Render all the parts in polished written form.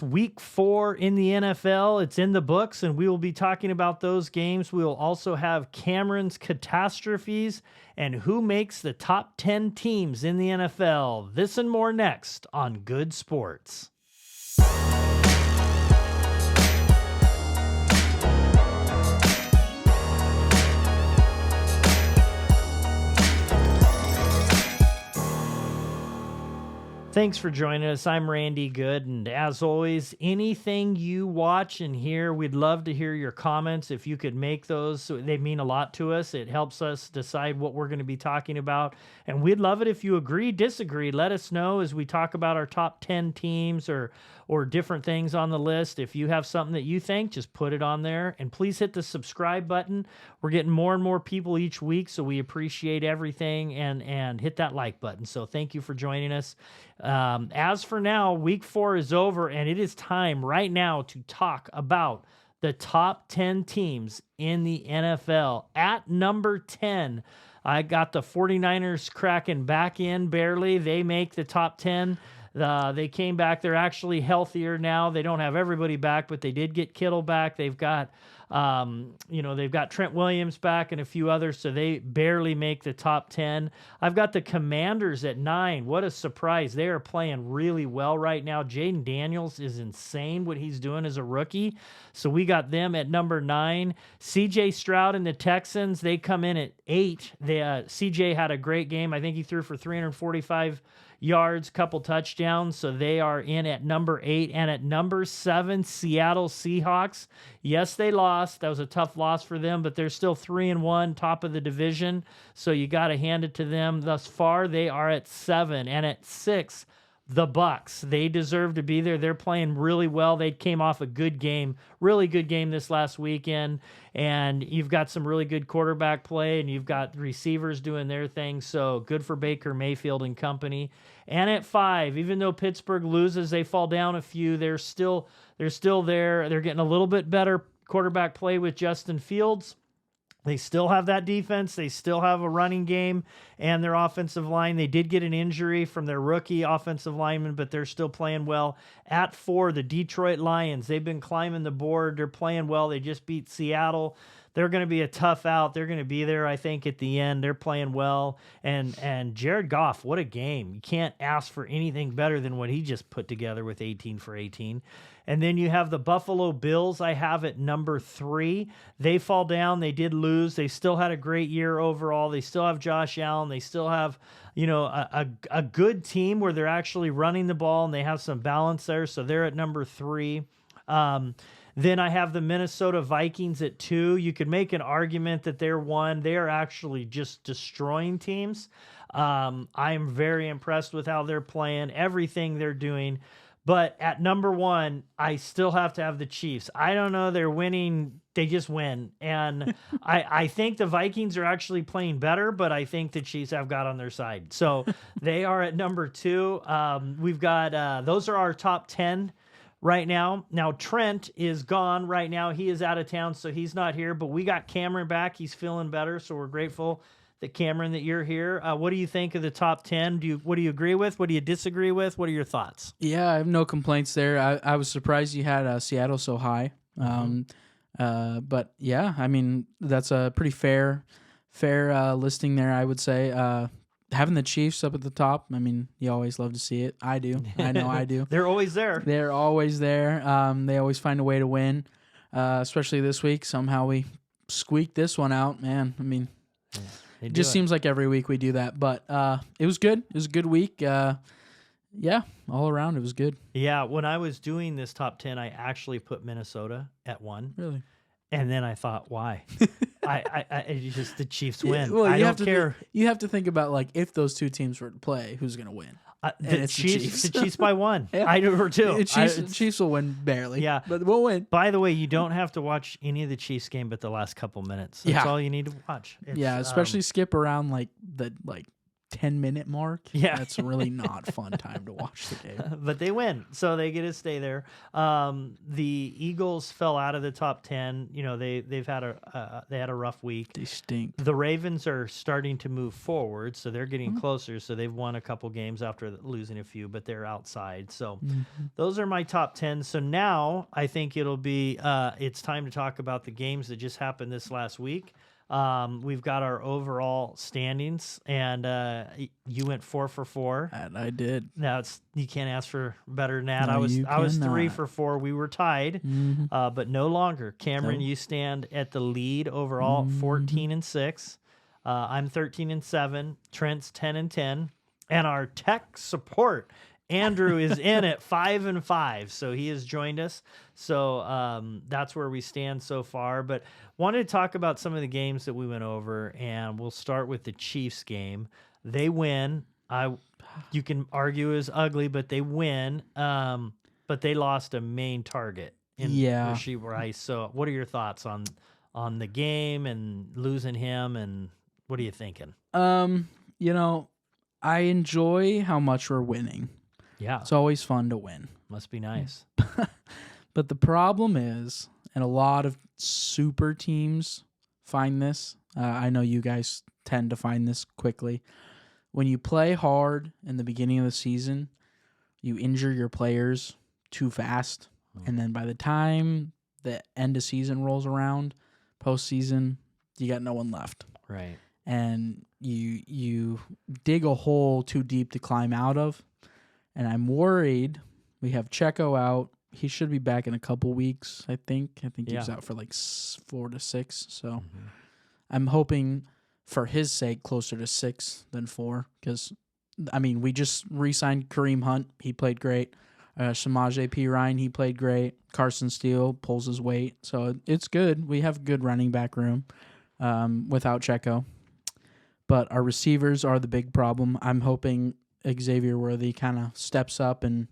Week 4 in the NFL. It's in the books, and we will be talking about those games. We will also have Cameron's catastrophes and who makes the top 10 teams in the NFL. This and more next on Goode Sports. Thanks for joining us. I'm Randy Goode, and as always, anything you watch and hear, we'd love to hear your comments. If you could make those, they mean a lot to us. It helps us decide what we're going to be talking about, and we'd love it if you agree, disagree. Let us know as we talk about our top 10 teams or different things on the list. If you have something that you think, just put it on there, and please hit the subscribe button. We're getting more and more people each week, so we appreciate everything, and hit that like button. So thank you for joining us. As for now, week 4 is over, and it is time right now to talk about the top 10 teams in the NFL. At number 10, I got the 49ers cracking back in barely. They make the top 10. They came back. They're actually healthier now. They don't have everybody back, but they did get Kittle back. They've got they've got Trent Williams back and a few others, so they barely make the top 10. I've got the Commanders at 9. What a surprise. They are playing really well right now. Jaden Daniels is insane what he's doing as a rookie, so we got them at number 9. CJ Stroud and the Texans, they come in at 8. CJ had a great game. I think he threw for 345 yards, couple touchdowns, so they are in at number 8. And at number 7, Seattle Seahawks. Yes, they lost. That was a tough loss for them, but they're still 3-1, top of the division, so you got to hand it to them. Thus far, they are at 7. And at 6, the Bucks. They deserve to be there. They're playing really well. They came off a good game, really good game this last weekend, and you've got some really good quarterback play, and you've got receivers doing their thing, so good for Baker Mayfield and company. And at 5, even though Pittsburgh loses, they fall down a few, they're still there. They're getting a little bit better quarterback play with Justin Fields. They still have that defense. They still have a running game and their offensive line. They did get an injury from their rookie offensive lineman, but they're still playing well. At 4, the Detroit Lions. They've been climbing the board. They're playing well. They just beat Seattle. They're going to be a tough out. They're going to be there, I think, at the end. They're playing well. And Jared Goff, what a game. You can't ask for anything better than what he just put together with 18 for 18. And then you have the Buffalo Bills I have at number 3. They fall down. They did lose. They still had a great year overall. They still have Josh Allen. They still have, a good team where they're actually running the ball and they have some balance there. So they're at number 3. Then I have the Minnesota Vikings at 2. You could make an argument that they're 1. They are actually just destroying teams. I'm very impressed with how they're playing, everything they're doing. But at number 1, I still have to have the Chiefs. I don't know. They're winning. They just win. And I think the Vikings are actually playing better, but I think the Chiefs have got on their side. So they are at number 2. We've got those are our top 10 right now. Now, Trent is gone right now. He is out of town, so he's not here. But we got Cameron back. He's feeling better, so we're grateful that Cameron, that you're here. What do you think of the top 10? What do you agree with? What do you disagree with? What are your thoughts? Yeah, I have no complaints there. I was surprised you had Seattle so high. But yeah, I mean, that's a pretty fair listing there, I would say. Having the Chiefs up at the top, I mean, you always love to see it. I do. I know I do. They're always there. They're always there. They always find a way to win, especially this week. Somehow we squeaked this one out, man. I mean, it just seems like every week we do that. But it was good. It was a good week. Yeah, all around it was good. Yeah, when I was doing this top 10, I actually put Minnesota at 1. Really? And then I thought, why? It's just the Chiefs win. Well, I don't care. You have to think about, like, if those two teams were to play, who's going to win? The Chiefs by 1. Yeah. I do or 2. Chiefs will win barely. Yeah, but we'll win. By the way, you don't have to watch any of the Chiefs game, but the last couple minutes. That's all you need to watch. Especially skip around like 10-minute mark, Yeah. that's really not fun time to watch the game. But they win, so they get to stay there. The Eagles fell out of the top 10. You know, they had a rough week. They stink. The Ravens are starting to move forward, so they're getting closer. So they've won a couple games after losing a few, but they're outside. So those are my top 10. So now I think it'll be it's time to talk about the games that just happened this last week. We've got our overall standings, and you went 4 for 4. And I did. Now you can't ask for better than that. No, I was 3 cannot. for 4. We were tied, but no longer. Cameron, you stand at the lead overall, 14-6. I'm 13-7. Trent's 10-10, and our tech support, Andrew, is in at 5-5, so he has joined us. So that's where we stand so far. But wanted to talk about some of the games that we went over, and we'll start with the Chiefs game. They win. You can argue is ugly, but they win. But they lost a main target in Rashee Rice. So what are your thoughts on the game and losing him, and what are you thinking? You know, I enjoy how much we're winning. Yeah. It's always fun to win. Must be nice. But the problem is, and a lot of super teams find this, I know you guys tend to find this quickly. When you play hard in the beginning of the season, you injure your players too fast. And then by the time the end of season rolls around, postseason, you got no one left. Right. And you dig a hole too deep to climb out of. And I'm worried. We have Checo out. He should be back in a couple weeks, I think. He was out for like 4 to 6. So I'm hoping for his sake closer to 6 than 4. Because, I mean, we just re-signed Kareem Hunt. He played great. Samaje P. Ryan, he played great. Carson Steele pulls his weight. So it's good. We have a good running back room without Checo. But our receivers are the big problem. I'm hoping Xavier Worthy kind of steps up and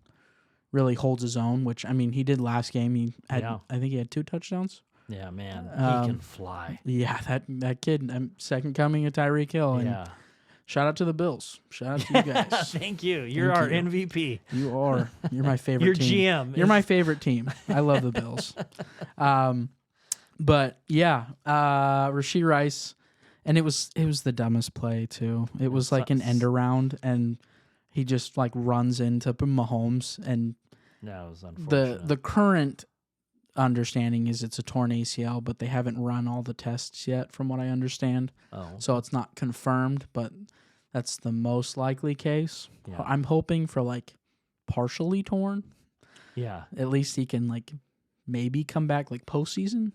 really holds his own, which, I mean, he did last game. He had, I think he had 2 touchdowns. Yeah, man. He can fly. Yeah, that kid, second coming of Tyreek Hill. And shout out to the Bills. Shout out to you guys. Thank you. You're our MVP. You are. You're my favorite Your team. GM. You're my favorite team. I love the Bills. But, yeah, Rashee Rice, and it was the dumbest play, too. It was like an end around, and he just like runs into Mahomes, and no, it was unfortunate. The current understanding is it's a torn ACL, but they haven't run all the tests yet, from what I understand. Oh, so it's not confirmed, but that's the most likely case. Yeah. I'm hoping for like partially torn. Yeah, at least he can like maybe come back like postseason.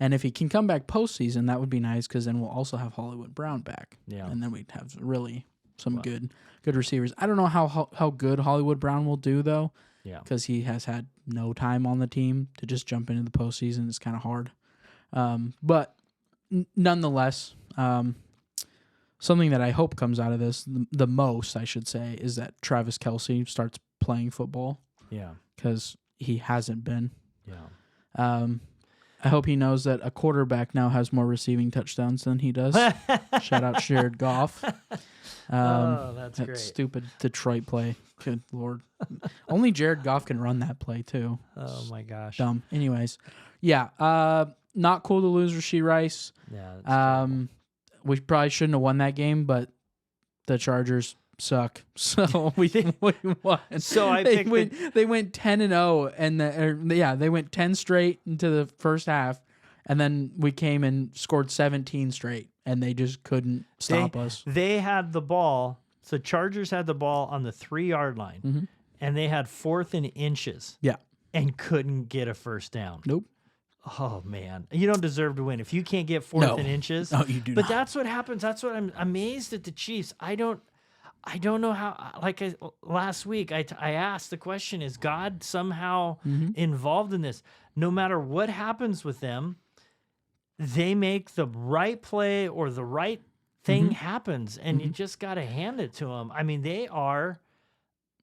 And if he can come back postseason, that would be nice, because then we'll also have Hollywood Brown back. Yeah, and then we'd have really some good receivers. I don't know how good Hollywood Brown will do, though. Yeah, because he has had no time on the team. To just jump into the postseason is kind of hard. But nonetheless, something that I hope comes out of this, the most, I should say, is that Travis Kelce starts playing football. Yeah, because he hasn't been. Yeah. I hope he knows that a quarterback now has more receiving touchdowns than he does. Shout out Jared Goff. That's that great. Stupid Detroit play. Good Lord. Only Jared Goff can run that play, too. Oh, my gosh. Dumb. Anyways. Yeah. Not cool to lose Rashee Rice. Yeah. We probably shouldn't have won that game, but the Chargers suck. So we won. So they went 10-0, and they went 10 straight into the first half, and then we came and scored 17 straight, and they just couldn't stop us. They had the ball. So Chargers had the ball on the 3-yard line, and they had 4th and inches. Yeah, and couldn't get a first down. Nope. Oh man, you don't deserve to win if you can't get 4th and inches. No, you do. But that's what happens. That's what I'm amazed at the Chiefs. I don't know how. Like last week, I asked the question: is God somehow involved in this? No matter what happens with them, they make the right play or the right thing happens, and you just got to hand it to them. I mean, they are.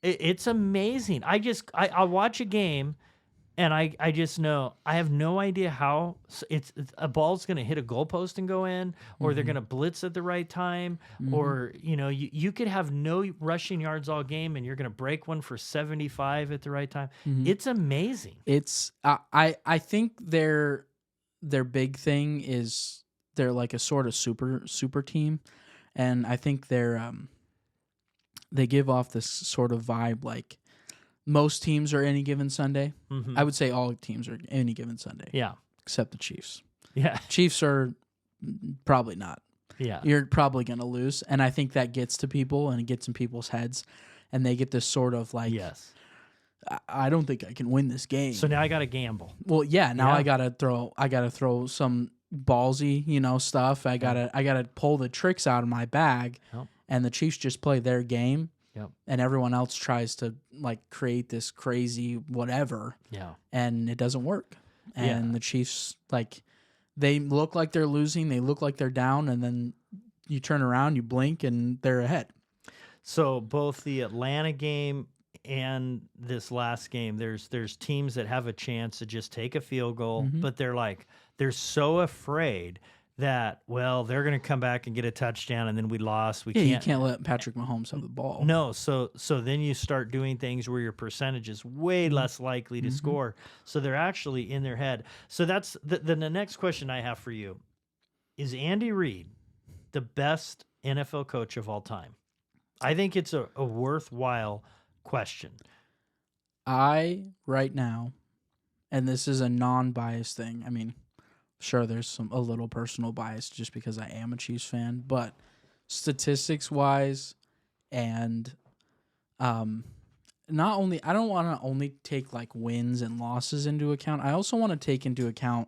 It's amazing. I'll watch a game, And I just know I have no idea how it's a ball's going to hit a goalpost and go in, or they're going to blitz at the right time, or you could have no rushing yards all game and you're going to break one for 75 at the right time. It's amazing. It's I think their big thing is they're like a sort of super team, and I think they give off this sort of vibe like most teams are any given Sunday. I would say all teams are any given Sunday. Yeah. Except the Chiefs. Yeah. Chiefs are probably not. Yeah. You're probably going to lose. And I think that gets to people and it gets in people's heads. And they get this sort of like, yes, I don't think I can win this game. So now I got to gamble. Well, yeah. Now I got to throw some ballsy, stuff. I got to pull the tricks out of my bag. Yep. And the Chiefs just play their game. Yep. And everyone else tries to like create this crazy whatever. Yeah. And it doesn't work. And the Chiefs, like, they look like they're losing. They look like they're down. And then you turn around, you blink, and they're ahead. So both the Atlanta game and this last game, there's teams that have a chance to just take a field goal, but they're so afraid that, well, they're going to come back and get a touchdown, and then we lost. You can't let Patrick Mahomes have the ball. No, so then you start doing things where your percentage is way less likely to score. So they're actually in their head. So that's the next question I have for you. Is Andy Reid the best NFL coach of all time? I think it's a worthwhile question. Right now, and this is a non-biased thing, I mean, sure, there's a little personal bias just because I am a Chiefs fan, but statistics-wise, and not only I don't want to only take like wins and losses into account. I also want to take into account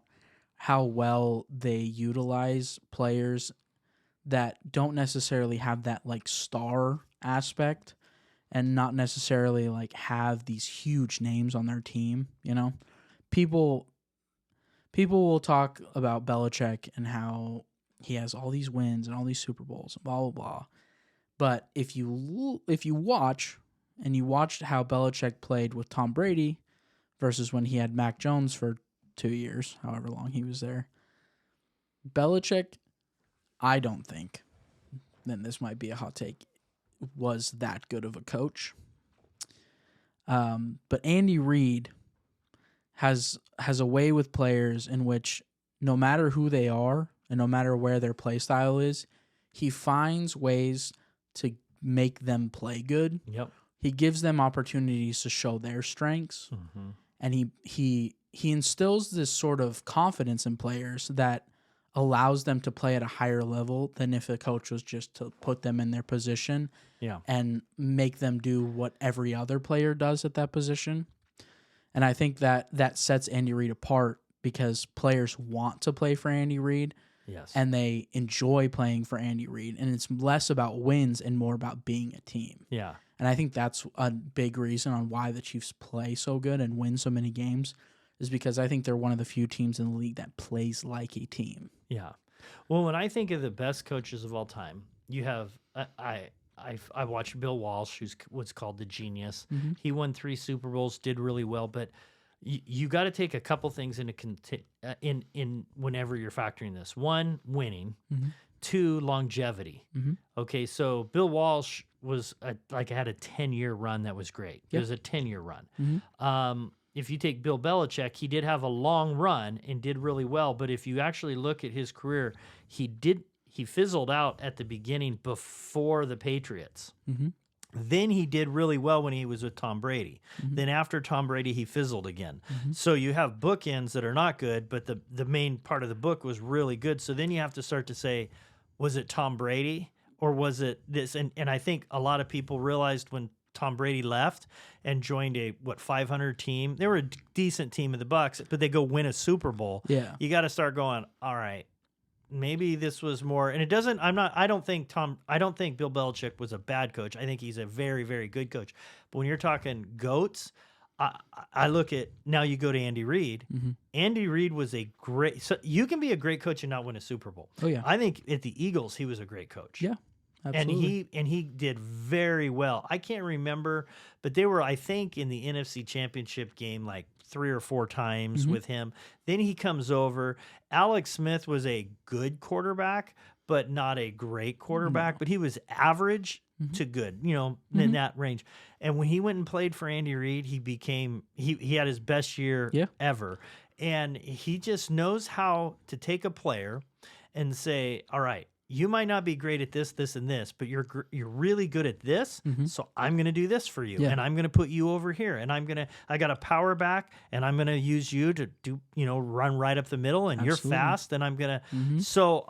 how well they utilize players that don't necessarily have that like star aspect, and not necessarily like have these huge names on their team. People will talk about Belichick and how he has all these wins and all these Super Bowls and blah, blah, blah. But if you watch, and you watched how Belichick played with Tom Brady versus when he had Mac Jones for 2 years, however long he was there, Belichick, I don't think, then this might be a hot take, was that good of a coach. But Andy Reid has a way with players in which no matter who they are and no matter where their play style is, he finds ways to make them play good. Yep. He gives them opportunities to show their strengths, and he instills this sort of confidence in players that allows them to play at a higher level than if a coach was just to put them in their position and make them do what every other player does at that position. And I think that sets Andy Reid apart because players want to play for Andy Reid. Yes. And they enjoy playing for Andy Reid. And it's less about wins and more about being a team. Yeah. And I think that's a big reason on why the Chiefs play so good and win so many games, is because I think they're one of the few teams in the league that plays like a team. Yeah. Well, when I think of the best coaches of all time, you have I watched Bill Walsh, who's what's called the genius. He won 3 Super Bowls, did really well, but you got to take a couple things into in whenever you're factoring this. 1, winning. 2, longevity. Okay, so Bill Walsh was had a 10-year run that was great. It was a 10-year run. If you take Bill Belichick, he did have a long run and did really well, but if you actually look at his career, he fizzled out at the beginning before the Patriots. Then he did really well when he was with Tom Brady. Then after Tom Brady, he fizzled again. So you have bookends that are not good, but the main part of the book was really good. So then you have to start to say, was it Tom Brady or was it this? And I think a lot of people realized when Tom Brady left and joined a 500 team. They were a decent team of the Bucs, but they go win a Super Bowl. Yeah. You got to start going, all right, maybe this was more, and it doesn't, I don't think Bill Belichick was a bad coach. I think he's a very, very good coach. But when you're talking GOATs, I look at, now you go to Andy Reid. Andy Reid was so you can be a great coach and not win a Super Bowl. Oh, yeah. I think at the Eagles, he was a great coach. Yeah. Absolutely. And he did very well. I can't remember, but they were, I think, in the NFC Championship game like 3 or 4 times with him. Then he comes over. Alex Smith was a good quarterback, but not a great quarterback. But he was average to good, in that range. And when he went and played for Andy Reid, he had his best year ever. And he just knows how to take a player and say, all right, you might not be great at this, this, and this, but you're really good at this. So I'm going to do this for you, and I'm going to put you over here, and I got a power back, and I'm going to use you to do, run right up the middle, and you're fast, and I'm going to. So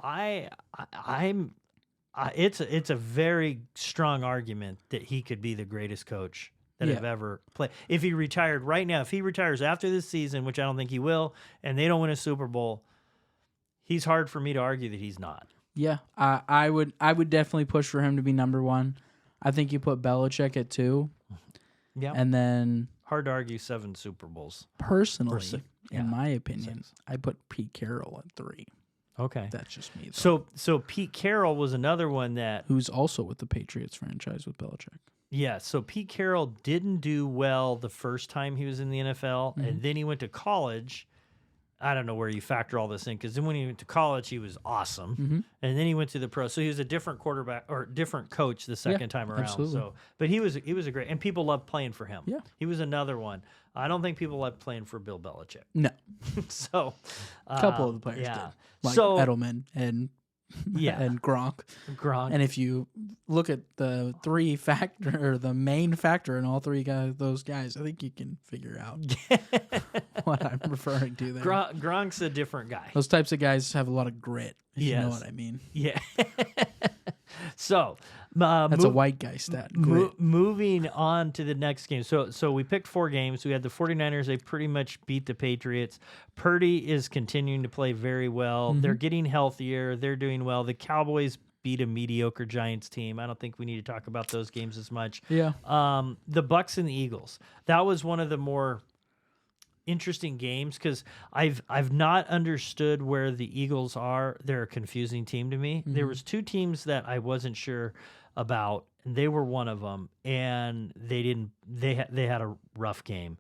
it's a very strong argument that he could be the greatest coach that have ever played. If he retired right now, if he retires after this season, which I don't think he will, and they don't win a Super Bowl, he's hard for me to argue that he's not. Yeah, I would definitely push for him to be number 1. I think you put Belichick at 2. Yeah. And then hard to argue 7 Super Bowls. Personally, in my opinion, I put Pete Carroll at 3. Okay. That's just me, though. So Pete Carroll was another one that who's also with the Patriots franchise with Belichick. Yeah, so Pete Carroll didn't do well the first time he was in the NFL, and then he went to college. I don't know where you factor all this in, because then when he went to college, he was awesome, and then he went to the pro. So he was a different quarterback or different coach the second time around. Absolutely. So, but he was a great, and people loved playing for him. Yeah, he was another one. I don't think people loved playing for Bill Belichick. No, so a couple of the players did, like Edelman and and Gronk. And if you look at the the main factor in all 3 those guys, I think you can figure out what I'm referring to there. Gronk's a different guy. Those types of guys have a lot of grit, if you know what I mean. Yeah. So that's a white guy stat. Moving on to the next game. So we picked 4 games. We had the 49ers. They pretty much beat the Patriots. Purdy is continuing to play very well. They're getting healthier. They're doing well. The Cowboys beat a mediocre Giants team. I don't think we need to talk about those games as much. Yeah. The Bucs and the Eagles. That was one of the more interesting games, because I've not understood where the Eagles are. They're a confusing team to me. There was 2 teams that I wasn't sure about, and they were one of them, and they had a rough game.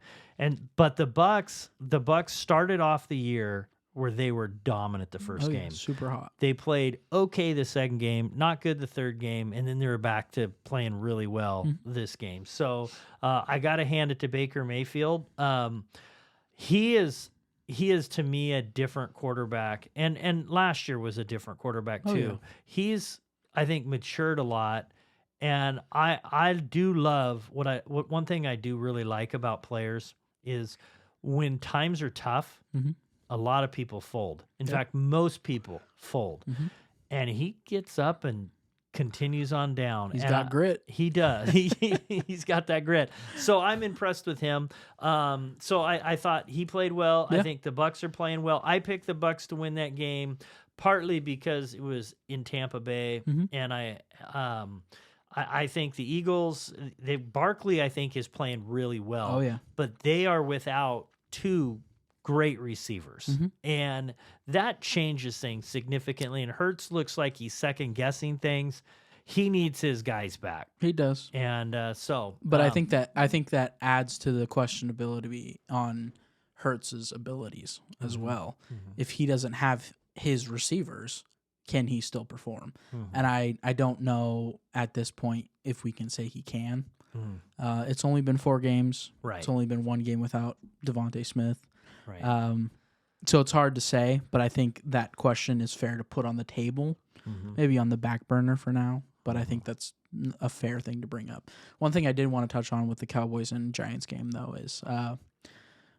But the Bucs started off the year where they were dominant the first game. Super hot. They played okay the second game, not good the third game, and then they were back to playing really well this game. So I got to hand it to Baker Mayfield. He is to me a different quarterback, and last year was a different quarterback too. He's, I think, matured a lot, and I do love what one thing I do really like about players is when times are tough, a lot of people fold. In fact, most people fold, and he gets up and continues on down. He's got grit. He does. He's got that grit. So I'm impressed with him. So I thought he played well. I think the Bucs are playing well. I picked the Bucs to win that game, partly because it was in Tampa Bay, and I think the Eagles, Barkley, I think, is playing really well. Oh yeah, but they are without 2 great receivers, and that changes things significantly. And Hurts looks like he's second guessing things. He needs his guys back. He does, and But I think that adds to the questionability on Hurts's abilities as well. If he doesn't have his receivers, can he still perform? And I don't know at this point if we can say he can. It's only been 4 games. Right. It's only been 1 game without Devontae Smith. Right. So it's hard to say, but I think that question is fair to put on the table, maybe on the back burner for now, but I think that's a fair thing to bring up. One thing I did want to touch on with the Cowboys and Giants game, though, is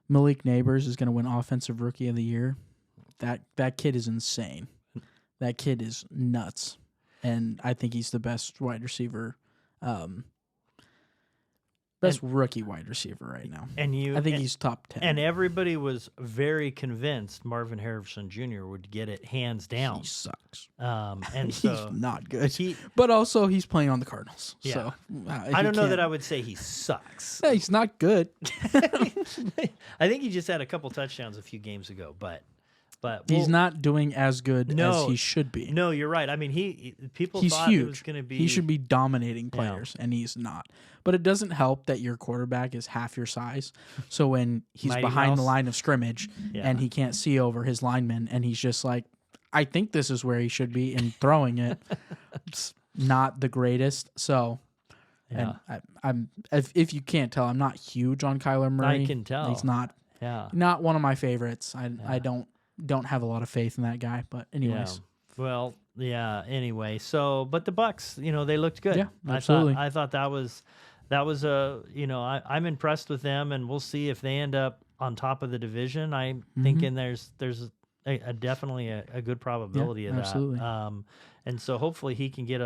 Malik Neighbors is going to win Offensive Rookie of the Year. That kid is insane. That kid is nuts, and I think he's the best wide receiver rookie wide receiver right now. I think he's top 10. And everybody was very convinced Marvin Harrison Jr. would get it hands down. He sucks. And he's so not good. But also he's playing on the Cardinals. Yeah. So I don't know that I would say he sucks. Yeah, he's not good. I think he just had a couple touchdowns a few games ago, but But he's not doing as good as he should be. No, you're right. I mean, people He's thought huge. it was going to be. He should be dominating players, and he's not. But it doesn't help that your quarterback is half your size. So when he's behind the line of scrimmage and he can't see over his linemen, and he's just like, I think this is where he should be, and throwing it, it's not the greatest. So, and I'm if you can't tell, I'm not huge on Kyler Murray. I can tell. He's not one of my favorites. I don't have a lot of faith in that guy. But anyways. Yeah. Well, yeah. Anyway, but the Bucks, they looked good. Yeah, absolutely. I thought that was I'm impressed with them, and we'll see if they end up on top of the division. I'm thinking there's definitely a good probability of that. Absolutely. And so hopefully he can get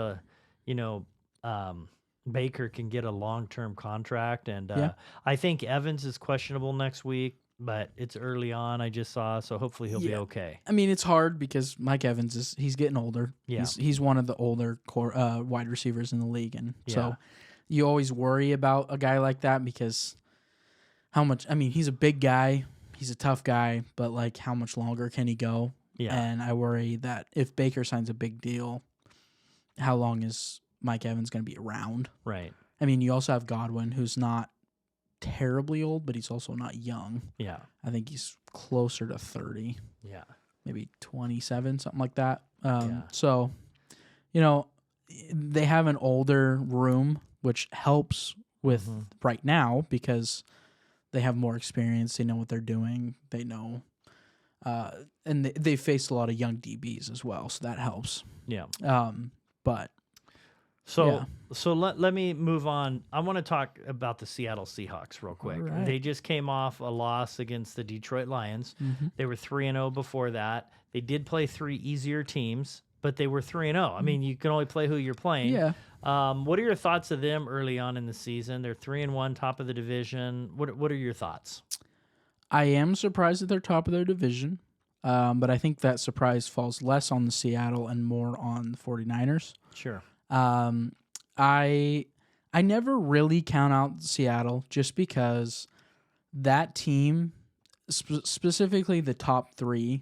Baker can get a long-term contract, and I think Evans is questionable next week. But it's early on, I just saw, so hopefully he'll be okay. I mean, it's hard because Mike Evans he's getting older. Yeah. He's one of the older wide receivers in the league, and so you always worry about a guy like that because he's a big guy, he's a tough guy, but like how much longer can he go? Yeah. And I worry that if Baker signs a big deal, how long is Mike Evans going to be around? Right. I mean, you also have Godwin, who's not terribly old, but he's also not young. Yeah. I think he's closer to 30. Yeah. Maybe 27, something like that. So, they have an older room, which helps with right now because they have more experience. They know what they're doing. They know. And they faced a lot of young DBs as well, so that helps. Yeah. But So let me move on. I want to talk about the Seattle Seahawks real quick. Right. They just came off a loss against the Detroit Lions. They were 3-0 before that. They did play 3 easier teams, but they were 3-0. I mean, you can only play who you're playing. Yeah. What are your thoughts of them early on in the season? They're 3-1, top of the division. What are your thoughts? I am surprised that they're top of their division, but I think that surprise falls less on the Seattle and more on the 49ers. Sure. I never really count out Seattle just because that team, specifically the top 3,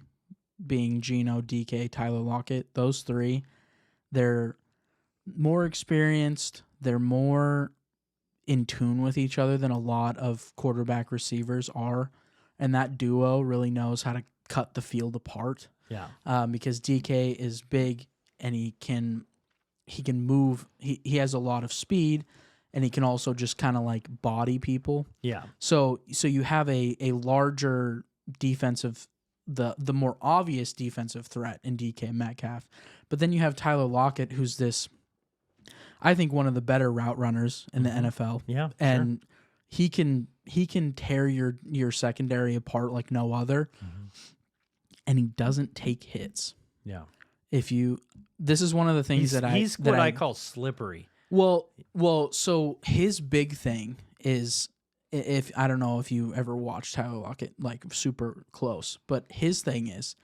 being Geno, DK, Tyler Lockett, those 3, they're more experienced. They're more in tune with each other than a lot of quarterback receivers are, and that duo really knows how to cut the field apart. Yeah. Because DK is big and he can move. He has a lot of speed, and he can also just kind of like body people. Yeah. So you have a larger defensive, the more obvious defensive threat in DK Metcalf, but then you have Tyler Lockett, who's this, I think, one of the better route runners in the NFL. Yeah. And he can tear your secondary apart like no other, and he doesn't take hits. Yeah. This is one of the things he's what I call slippery. Well, so his big thing is, if I don't know if you ever watched Tyler Lockett like super close, but his thing is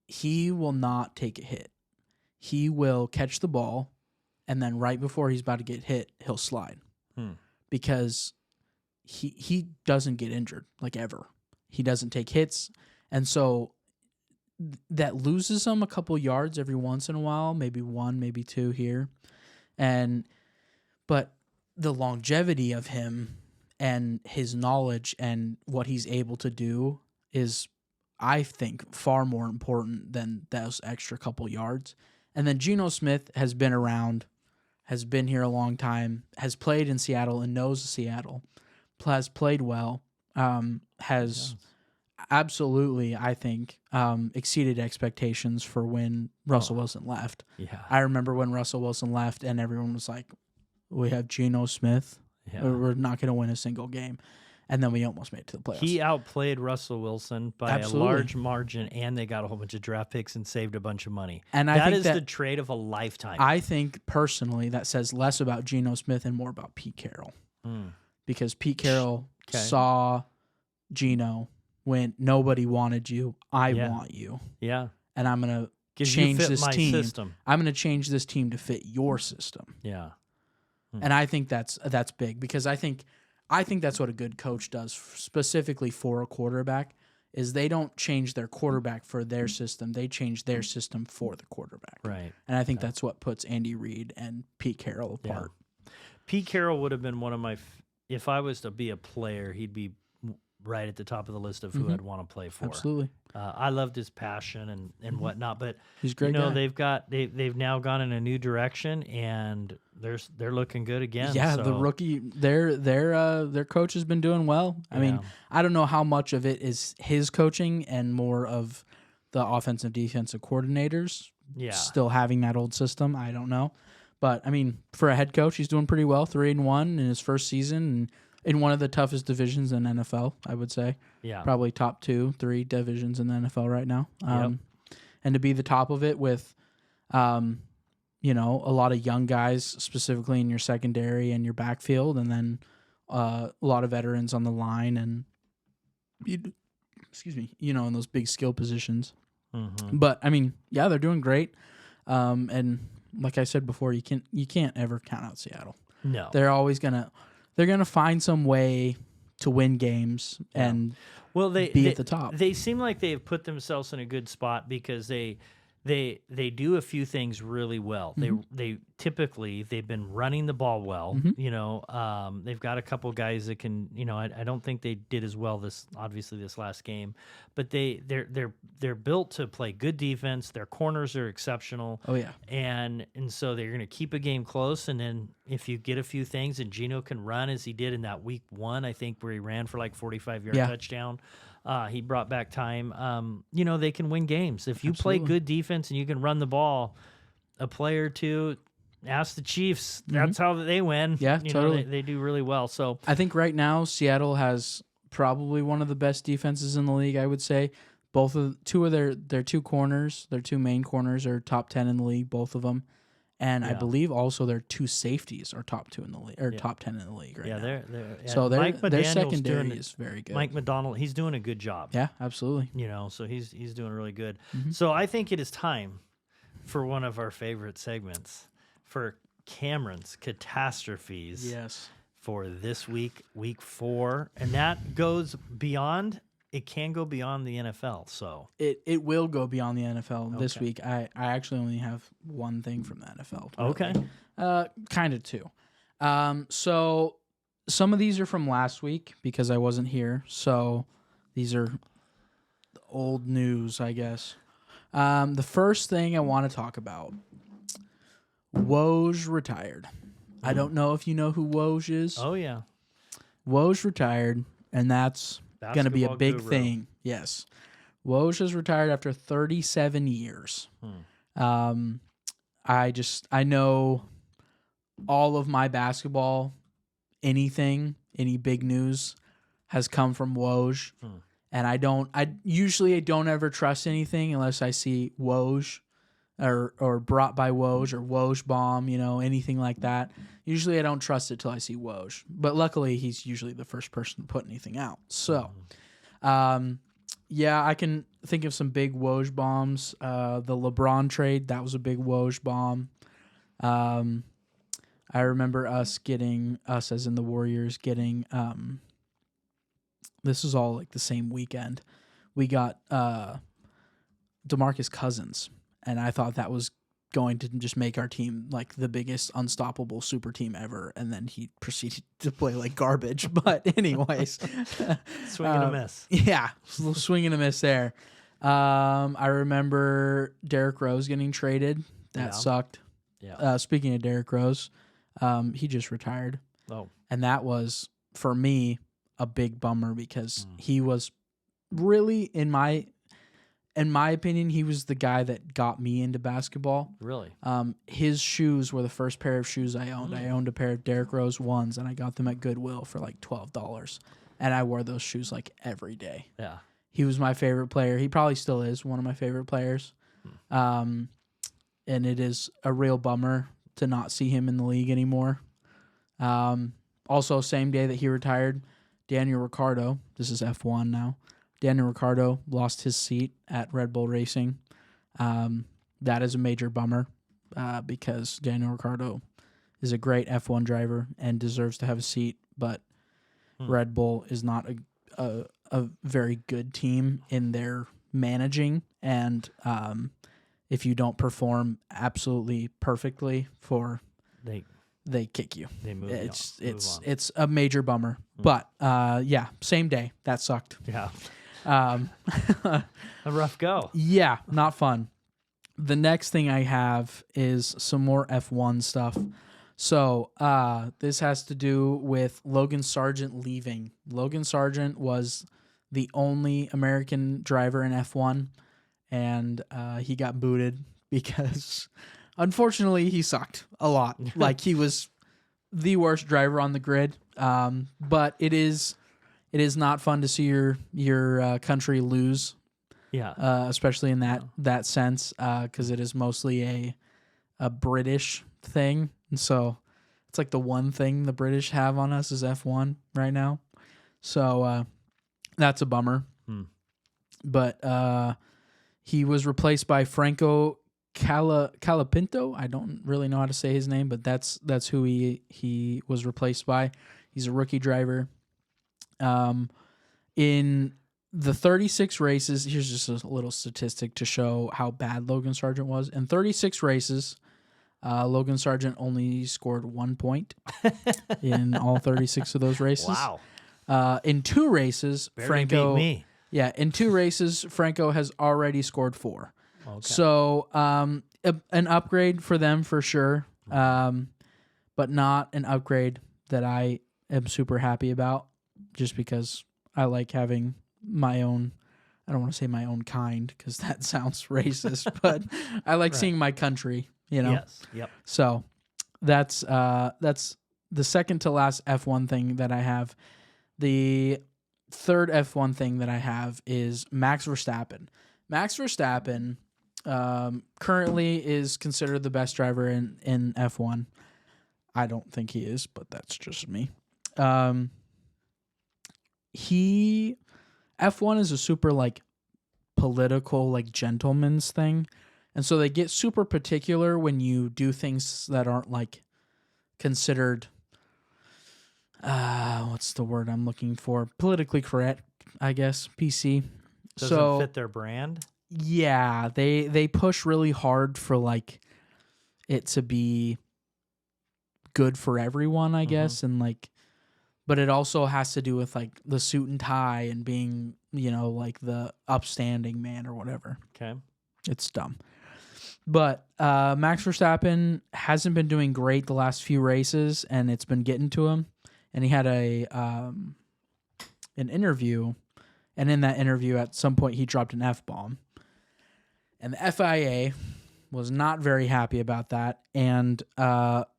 he will not take a hit. He will catch the ball, and then right before he's about to get hit, he'll slide because he doesn't get injured like ever. He doesn't take hits, and so that loses him a couple yards every once in a while, maybe 1, maybe 2 here. But the longevity of him and his knowledge and what he's able to do is, I think, far more important than those extra couple yards. And then Geno Smith has been around, has been here a long time, has played in Seattle and knows Seattle, has played well, has absolutely, I think, exceeded expectations for when Russell Wilson left. Yeah. I remember when Russell Wilson left and everyone was like, we have Geno Smith. Yeah. We're not going to win a single game. And then we almost made it to the playoffs. He outplayed Russell Wilson by a large margin, and they got a whole bunch of draft picks and saved a bunch of money. And that is the trade of a lifetime. I think, personally, that says less about Geno Smith and more about Pete Carroll. Because Pete Carroll saw Geno, went, nobody wanted you. I want you. Yeah. And I'm going to change this team. System. I'm going to change this team to fit your system. Yeah. And I think that's big because I think that's what a good coach does specifically for a quarterback is they don't change their quarterback for their system. They change their system for the quarterback. Right. And I think that's what puts Andy Reid and Pete Carroll apart. Yeah. Pete Carroll would have been one of my, if I was to be a player, he'd be right at the top of the list of who I'd want to play for. Absolutely. I loved his passion and whatnot, but he's a great guy. They've now gone in a new direction and they're looking good again. Yeah, so. the rookie, their coach has been doing well. I mean, I don't know how much of it is his coaching and more of the offensive defensive coordinators. Yeah, still having that old system. I don't know, but I mean, for a head coach, he's doing pretty well. 3-1 in his first season. And in one of the toughest divisions in NFL, I would say. Yeah. Probably top 2-3 divisions in the NFL right now. And to be the top of it with, a lot of young guys, specifically in your secondary and your backfield, and then a lot of veterans on the line and, in those big skill positions. Mm-hmm. But, I mean, yeah, they're doing great. And like I said before, you can't ever count out Seattle. No. They're always going to... They're going to find some way to win games and be at the top. They seem like they have put themselves in a good spot because they do a few things really well. Mm-hmm. They typically they've been running the ball well. Mm-hmm. They've got a couple guys that can. I don't think they did as well this last game, but they're built to play good defense. Their corners are exceptional. Oh yeah, and so they're going to keep a game close. And then if you get a few things and Geno can run as he did in that week 1, I think where he ran for like 45-yard touchdown. He brought back time. They can win games. If you play good defense and you can run the ball, a play or two, ask the Chiefs. That's how they win. Yeah, totally. They do really well. So I think right now Seattle has probably one of the best defenses in the league, I would say. Two of their two corners, their two main corners are top 10 in the league, both of them. And I believe also their two safeties are top 2 in the league or top 10 in the league right now. So their secondary is very good. Mike McDonald, he's doing a good job. Yeah, absolutely. So he's doing really good. Mm-hmm. So I think it is time for one of our favorite segments, for Cameron's catastrophes. Yes. For this week, week 4, and that goes beyond. It can go beyond the NFL, so it will go beyond the NFL this week. I actually only have one thing from the NFL. Okay, kind of two. So some of these are from last week because I wasn't here. So these are old news, I guess. The first thing I want to talk about: Woj retired. I don't know if you know who Woj is. Oh yeah, Woj retired, and that's going to be a big thing. Yes. Woj has retired after 37 years. I know all of my basketball, any big news has come from Woj. And I usually don't ever trust anything unless I see Woj or brought by Woj or Woj bomb, anything like that. Usually I don't trust it till I see Woj. But luckily he's usually the first person to put anything out. So, I can think of some big Woj bombs. The LeBron trade, that was a big Woj bomb. I remember us as in the Warriors getting, this was all like the same weekend. We got DeMarcus Cousins. And I thought that was going to just make our team like the biggest unstoppable super team ever. And then he proceeded to play like garbage. But anyways. Swing and a miss. Yeah. Swing and a miss there. I remember Derrick Rose getting traded. That sucked. Yeah. Speaking of Derrick Rose, he just retired. Oh. And that was, for me, a big bummer because he was really, in my opinion, he was the guy that got me into basketball. Really? His shoes were the first pair of shoes I owned. I owned a pair of Derrick Rose 1s, and I got them at Goodwill for like $12. And I wore those shoes like every day. Yeah. He was my favorite player. He probably still is one of my favorite players. And it is a real bummer to not see him in the league anymore. Also, same day that he retired, Daniel Ricciardo, this is F1 now, Daniel Ricciardo lost his seat at Red Bull Racing. That is a major bummer because Daniel Ricciardo is a great F1 driver and deserves to have a seat, but Red Bull is not a very good team in their managing, and if you don't perform absolutely perfectly they kick you. They move. It's a major bummer. But yeah, same day. That sucked. Yeah. A rough go. Yeah, not fun. The next thing I have is some more F1 stuff. So this has to do with Logan Sargent leaving. Logan Sargent was the only American driver in F1, and he got booted because, unfortunately, he sucked a lot. Like, he was the worst driver on the grid. But it is not fun to see your country lose. Yeah. Especially in that sense, because it is mostly a British thing, and so it's like the one thing the British have on us is F1 right now. So that's a bummer. But he was replaced by Franco Calapinto. I don't really know how to say his name, but that's who he was replaced by. He's a rookie driver. In the 36 races, here's just a little statistic to show how bad Logan Sargent was. In 36 races, Logan Sargent only scored 1 point in all 36 of those races. Wow. In 2 races, Franco... beat me. Yeah, in 2 races, Franco has already scored 4. Okay. So an upgrade for them for sure, but not an upgrade that I am super happy about, just because I like having my own, I don't want to say my own kind because that sounds racist, but I like seeing my country, you know? Yes. Yep. So that's the second to last F1 thing that I have. The third F1 thing that I have is Max Verstappen. Max Verstappen currently is considered the best driver in F1. I don't think he is, but that's just me. F1 is a super like political, like gentleman's thing. And so they get super particular when you do things that aren't like considered, what's the word I'm looking for? Politically correct, I guess, PC. Doesn't fit their brand? Yeah, they push really hard for like it to be good for everyone, I guess, and like, but it also has to do with like the suit and tie and being, you know, like the upstanding man or whatever. Okay. It's dumb. But Max Verstappen hasn't been doing great the last few races, and it's been getting to him. And he had an interview, and in that interview at some point he dropped an F-bomb. And the FIA was not very happy about that, and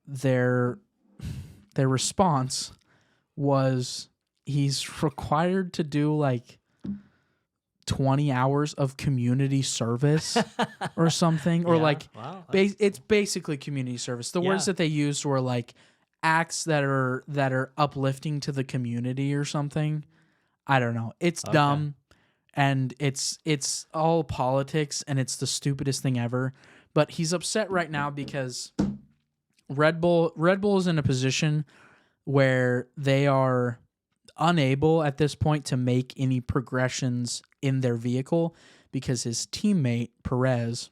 their response was he's required to do like 20 hours of community service or something, or like it's basically community service. The words that they used were like acts that are uplifting to the community or something. I don't know. It's dumb, and it's all politics, and it's the stupidest thing ever. But he's upset right now because Red Bull is in a position where they are unable at this point to make any progressions in their vehicle because his teammate Perez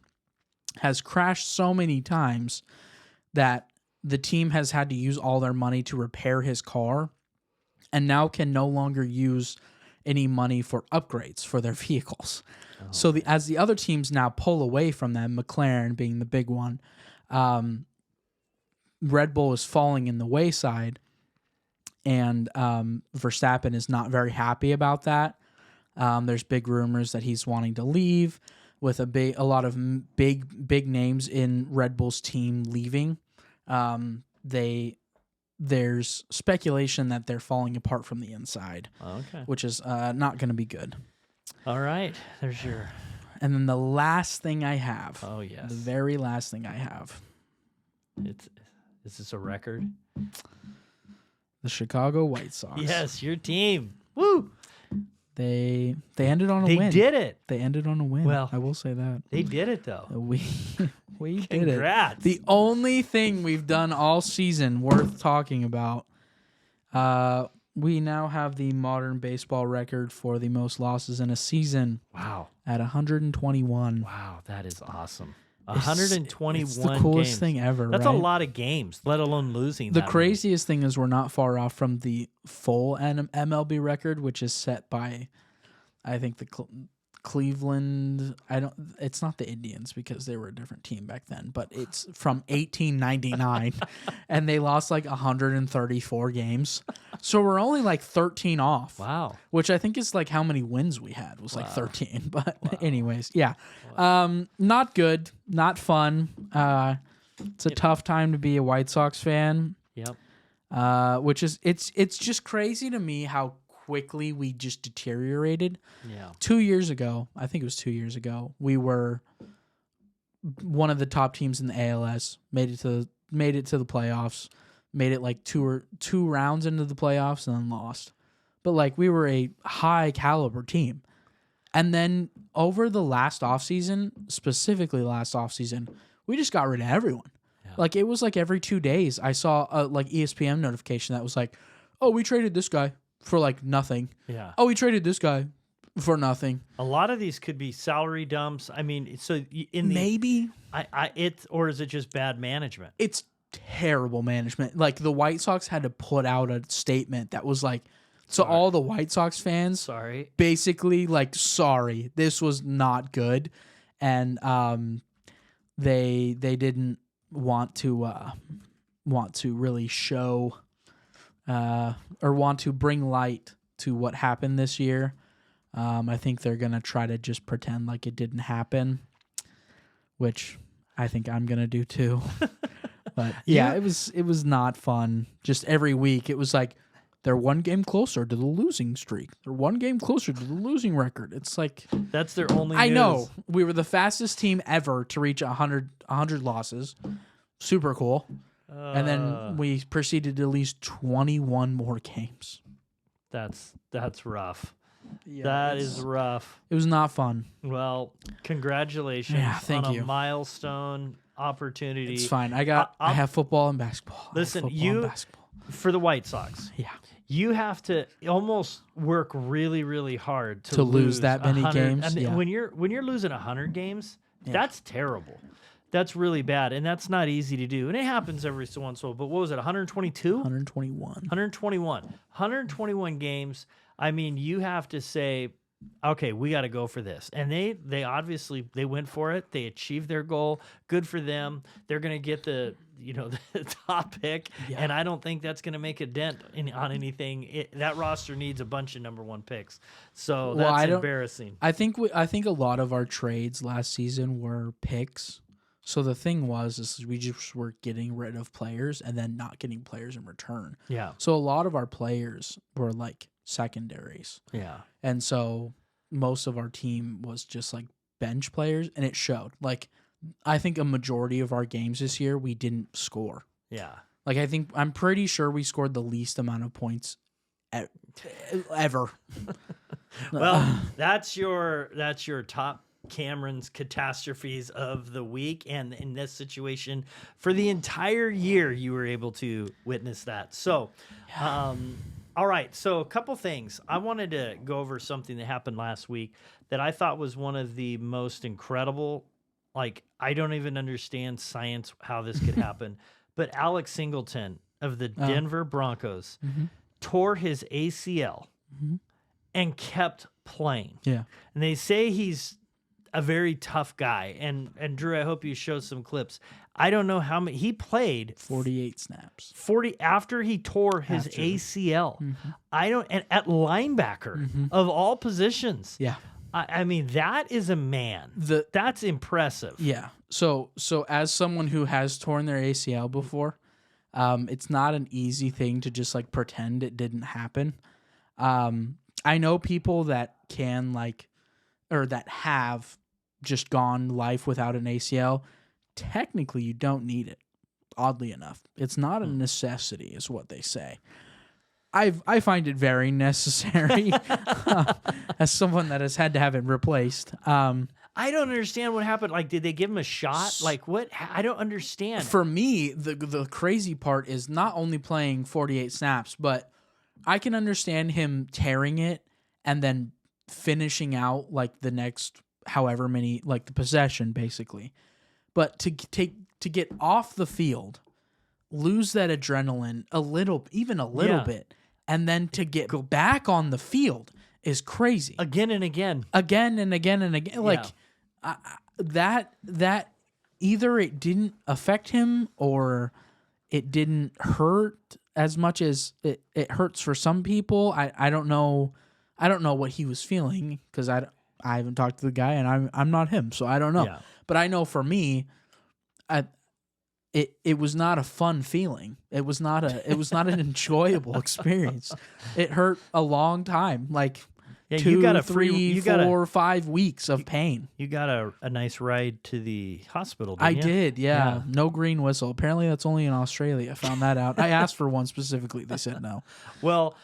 has crashed so many times that the team has had to use all their money to repair his car and now can no longer use any money for upgrades for their vehicles. Oh. So as the other teams now pull away from them, McLaren being the big one, Red Bull is falling in the wayside, and Verstappen is not very happy about that. There's big rumors that he's wanting to leave, with a lot of big names in Red Bull's team leaving. There's speculation that they're falling apart from the inside, which is not going to be good. All right, there's your. And then the last thing I have. Oh yes, the very last thing I have. Is this a record? The Chicago White Sox. Yes, your team. Woo! They ended on a win. They did it. They ended on a win. Well, I will say that. They did it, though. We did it. Congrats. The only thing we've done all season worth talking about we now have the modern baseball record for the most losses in a season. Wow. At 121. Wow, that is awesome. 121 It's the coolest games. thing ever. That's right? a lot of games, let alone losing. The that craziest thing is we're not far off from the full MLB record, which is set by, I think, the Cleveland. It's not the Indians because they were a different team back then, but it's from 1899, and they lost like 134 games. So we're only like 13 off. Wow. Which I think is like how many wins we had was like 13. But anyways, yeah. Not good, not fun. It's a tough time to be a White Sox fan. Yep. Which is it's just crazy to me how quickly we just deteriorated. Yeah. 2 years ago, I think it was 2 years ago, we were one of the top teams in the ALS. Made it to the playoffs. Made it like two rounds into the playoffs and then lost. But like we were a high caliber team. And then over the last offseason, specifically last offseason, we just got rid of everyone. Yeah. Like it was like every 2 days I saw a like ESPN notification that was like, "Oh, we traded this guy for like nothing." Yeah. "Oh, we traded this guy for nothing." A lot of these could be salary dumps. I mean, so in the maybe or is it just bad management? It's terrible management. Like the White Sox had to put out a statement that was like, to all the White Sox fans, sorry, basically like, sorry, this was not good, and they didn't want to really show or want to bring light to what happened this year. I think they're gonna try to just pretend like it didn't happen, which I think I'm gonna do too. But yeah, it was not fun. Just every week, it was like they're one game closer to the losing streak. They're one game closer to the losing record. It's like that's their only. I news. know we were the fastest team ever to reach 100 losses. Super cool. And then we proceeded to lose 21 more games. That's rough. Yeah, that is rough. It was not fun. Well, congratulations thank on you. a milestone opportunity. It's fine. I have football and basketball. Listen, for the White Sox. Yeah. You have to almost work really, really hard to lose that many games. I mean, when you're losing 100 games, that's terrible. That's really bad, and that's not easy to do. And it happens every so once in a while. But what was it, 122? 121. 121 games. I mean, you have to say, okay, we got to go for this. And they obviously they went for it. They achieved their goal. Good for them. They're going to get the top pick, and I don't think that's going to make a dent on anything. That roster needs a bunch of number one picks. So that's embarrassing. I think a lot of our trades last season were picks. So the thing is we just were getting rid of players and then not getting players in return. Yeah. So a lot of our players were like secondaries. Yeah. And so most of our team was just like bench players, and it showed. Like I think a majority of our games this year we didn't score. Yeah. Like I'm pretty sure we scored the least amount of points ever. Well, that's your top Cameron's catastrophes of the week, and in this situation for the entire year you were able to witness that. So all right, so a couple things. I wanted to go over something that happened last week that I thought was one of the most incredible, like I don't even understand science how this could happen, but Alex Singleton of the Denver Broncos tore his ACL and kept playing. Yeah. And they say he's a very tough guy. And Drew, I hope you show some clips. I don't know how many he played. 48 snaps. 40 after he tore his ACL. And at linebacker of all positions. Yeah. I mean, that is a man. That's impressive. Yeah. So as someone who has torn their ACL before, it's not an easy thing to just like pretend it didn't happen. I know people that can that have just gone life without an ACL. Technically, you don't need it. Oddly enough, it's not a necessity, is what they say. I find it very necessary as someone that has had to have it replaced. I don't understand what happened. Like, did they give him a shot? Like, what? I don't understand. For me, the crazy part is not only playing 48 snaps, but I can understand him tearing it and then finishing out like the next however many, like the possession basically. But to get off the field, lose that adrenaline even a little bit, and then to get back on the field is crazy. Again and again. Again and again and again. Like that either it didn't affect him or it didn't hurt as much as it hurts for some people. I don't know. I don't know what he was feeling because I haven't talked to the guy and I'm not him, so I don't know. Yeah. But I know for me, it was not a fun feeling. It was not an enjoyable experience. It hurt a long time, like 2, 3, 4, 5 weeks of pain. You got a nice ride to the hospital, didn't you? I did, yeah. No green whistle. Apparently that's only in Australia. I found that out. I asked for one specifically. They said no. Well,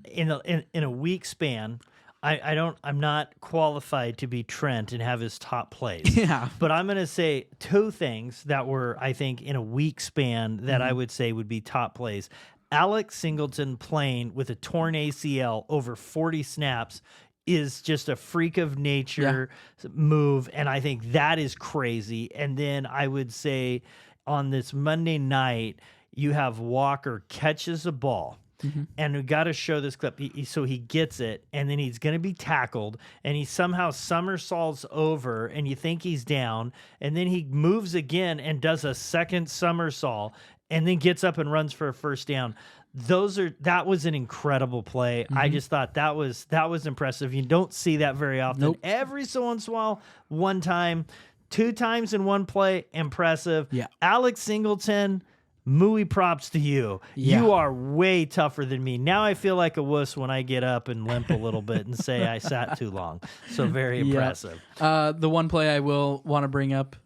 in a week span, I'm not qualified to be Trent and have his top plays. Yeah. But I'm going to say 2 things that were, I think, in a week span that I would say would be top plays. Alex Singleton playing with a torn ACL over 40 snaps is just a freak of nature move, and I think that is crazy. And then I would say on this Monday night, you have Walker catches a ball. Mm-hmm. And we got to show this clip. So he gets it, and then he's going to be tackled, and he somehow somersaults over, and you think he's down, and then he moves again and does a second somersault, and then gets up and runs for a first down. That was an incredible play. Mm-hmm. I just thought that was impressive. You don't see that very often. Nope. Every so once in a while, one time, 2 times in one play, impressive. Yeah. Alex Singleton, mooey props to you. Yeah. You are way tougher than me. Now I feel like a wuss when I get up and limp a little bit and say I sat too long. So very impressive. The one play I will want to bring up,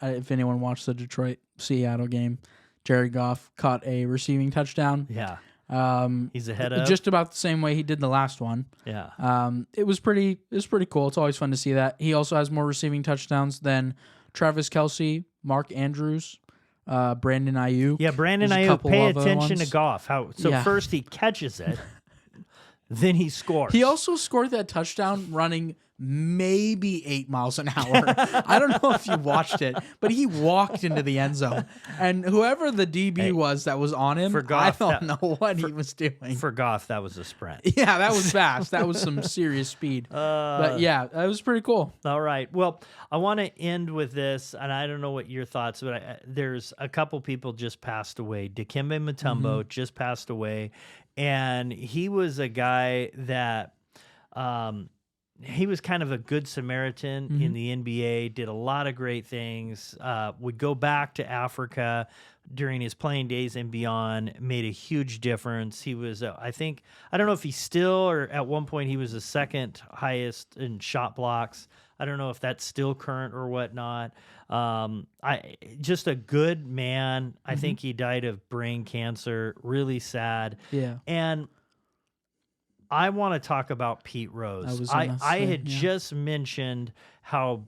if anyone watched the Detroit-Seattle game, Jared Goff caught a receiving touchdown. Yeah. He's ahead of just about the same way he did the last one. Yeah. It was pretty cool. It's always fun to see that. He also has more receiving touchdowns than Travis Kelce, Mark Andrews, Brandon Ayuk. Yeah, Brandon Ayuk. Pay attention to Goff. First he catches it, then he scores. He also scored that touchdown running maybe 8 miles an hour. I don't know if you watched it, but he walked into the end zone. And whoever the DB was that was on him, Goff, I don't know what he was doing. For Goff, that was a sprint. Yeah, that was fast. That was some serious speed. But yeah, that was pretty cool. All right. Well, I want to end with this, and I don't know what your thoughts, but there's a couple people just passed away. Dikembe Mutombo just passed away, and he was a guy that he was kind of a good Samaritan in the NBA, did a lot of great things, would go back to Africa during his playing days and beyond, made a huge difference. He was, I don't know if he's still, or at one point he was the 2nd highest in shot blocks. I don't know if that's still current or whatnot. Just a good man. I think he died of brain cancer. Really sad. Yeah. And I want to talk about Pete Rose. I had just mentioned how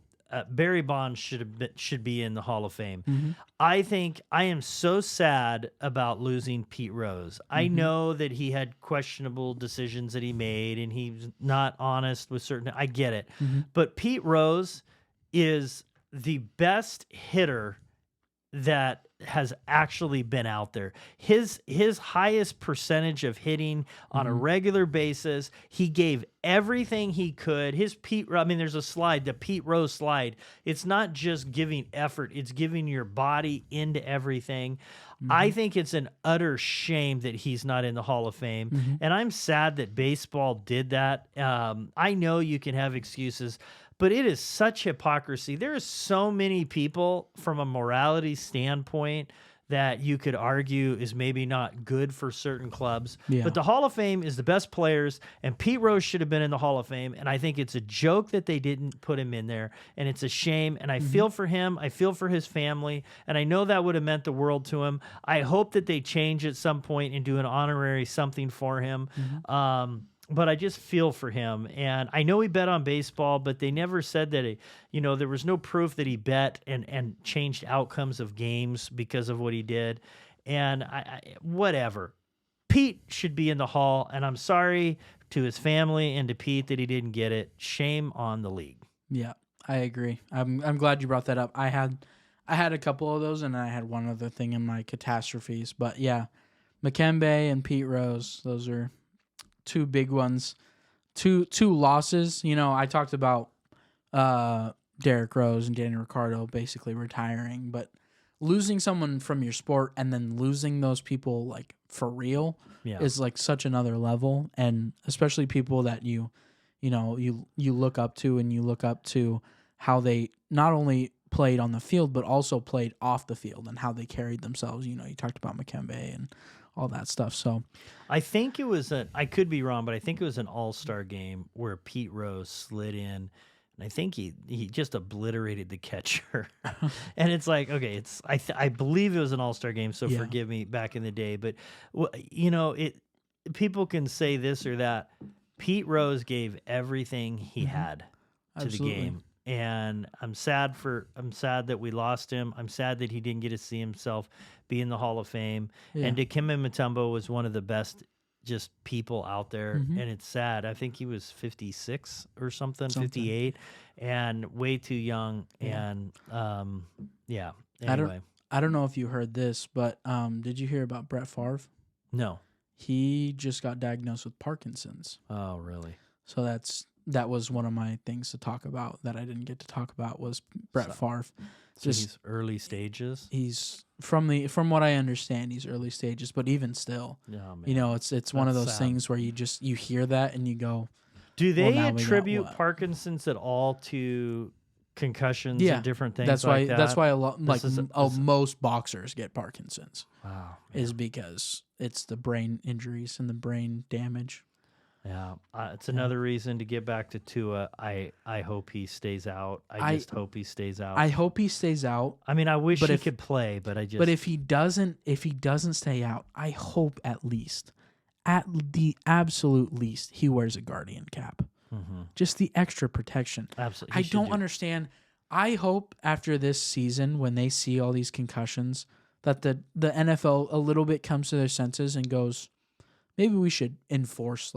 Barry Bonds should be in the Hall of Fame. Mm-hmm. I think I am so sad about losing Pete Rose. I know that he had questionable decisions that he made, and he's not honest with certain. I get it, but Pete Rose is the best hitter that has actually been out there. His highest percentage of hitting on a regular basis. He gave everything he could. There's a slide, the Pete Rose slide. It's not just giving effort, it's giving your body into everything. I think it's an utter shame that he's not in the Hall of Fame. And I'm sad that baseball did that. I know you can have excuses, but it is such hypocrisy. There are so many people from a morality standpoint that you could argue is maybe not good for certain clubs. Yeah. But the Hall of Fame is the best players, and Pete Rose should have been in the Hall of Fame, and I think it's a joke that they didn't put him in there, and it's a shame, and I feel for him. I feel for his family, and I know that would have meant the world to him. I hope that they change at some point and do an honorary something for him. But I just feel for him. And I know he bet on baseball, but they never said that, there was no proof that he bet and changed outcomes of games because of what he did. And whatever. Pete should be in the Hall, and I'm sorry to his family and to Pete that he didn't get it. Shame on the league. Yeah, I agree. I'm glad you brought that up. I had a couple of those, and I had one other thing in my catastrophes. But yeah, Mekembe and Pete Rose, those are two big ones. Two losses. You know, I talked about Derrick Rose and Danny Ricciardo basically retiring, but losing someone from your sport and then losing those people like for real is like such another level, and especially people that you look up to, and you look up to how they not only played on the field but also played off the field and how they carried themselves. You know, you talked about Mekembe and all that stuff. So I think it was I could be wrong, but I think it was an all-star game where Pete Rose slid in, and I think he just obliterated the catcher. And it's like, okay, I believe it was an all-star game, so forgive me back in the day. But, you know, people can say this or that. Pete Rose gave everything he had to the game. And I'm sad that we lost him. I'm sad that he didn't get to see himself be in the Hall of Fame. Yeah. And Dikembe Mutombo was one of the best just people out there, and it's sad. I think he was 56 or something. 58, and way too young. Yeah. And anyway, I don't know if you heard this, but did you hear about Brett Favre? No, he just got diagnosed with Parkinson's. Oh, really? So that was one of my things to talk about that I didn't get to talk about was Brett Favre. So he's early stages. He's from what I understand, he's early stages, but even still, you know, it's one of those things where you hear that and you go, do they attribute Parkinson's at all to concussions and different things? That's like why. That? That's why most boxers get Parkinson's. Wow, is because it's the brain injuries and the brain damage. Yeah, it's another reason to get back to Tua. I hope he stays out. I just hope he stays out. I hope he stays out. I mean, I wish he could play, but I just. But if he doesn't stay out, I hope at the absolute least, he wears a Guardian cap. Mm-hmm. Just the extra protection. Absolutely, I don't understand. I hope after this season, when they see all these concussions, that the NFL a little bit comes to their senses and goes, maybe we should enforce